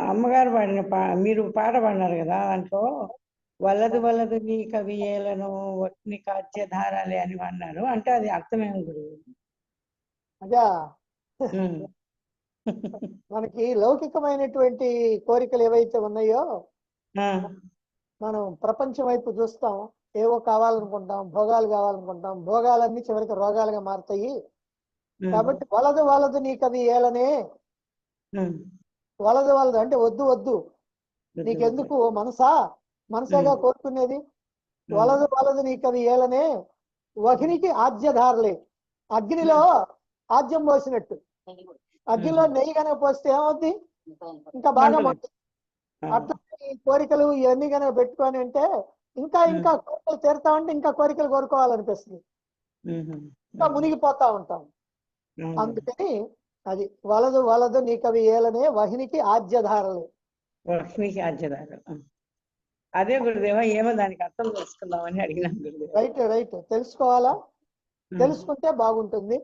అమ్మగారు పాడిన మీరు పాట పాడినారు కదా, దాంట్లో వలదు వలదు నీ కవియేలను వట్ని కాచ్యధారాలే అని అన్నారు. అంటే అది అర్థమేమి గురువు? అదా ఉమ్. మనకి లౌకికమైనటువంటి కోరికలు ఏవైతే ఉన్నాయో ఆ, మనం ప్రపంచం వైపు చూస్తాం, ఏవో కావాలనుకుంటాం, భోగాలు కావాలనుకుంటాం, భోగాలన్నీ చివరికి రోగాలుగా మారుతాయి. ఉమ్, కాబట్టి వలదు వలదు నీకు అవి ఏలనే, ఉమ్. వలదు వలదు అంటే వద్దు వద్దు నీకెందుకు ఓ మనసా, మనసేగా కోరుకునేది. వలదు వలదు నీకు అవి ఏలనే వహినికి ఆజ్యధారలే, అగ్నిలో ఆజ్యం పోసినట్టు. అగ్నిలో నెయ్యి కనుక పోస్తే ఏమవుద్ది, ఇంకా బాగా మండుతుంది. అట్లా ఈ కోరికలు ఇవన్నీ కనుక పెట్టుకొని అంటే ఇంకా ఇంకా కోరికలు తీరుతా ఉంటే ఇంకా కోరికలు కోరుకోవాలనిపిస్తుంది, ఇంకా మునిగిపోతా ఉంటాం. అందుకని అది వలదు వలదు నీకవి ఏలనే వహినికి ఆజ్యధారలే. లక్ష్మికి ఆజ్యదారు. అదే గురుదేవా, ఏమో దానికి అర్థం తెలుసుకుందామని అడిగినాను గురుదేవ. రైట్ రైట్, తెలుసుకోవాలా, తెలుసుకుంటే బాగుంటుంది.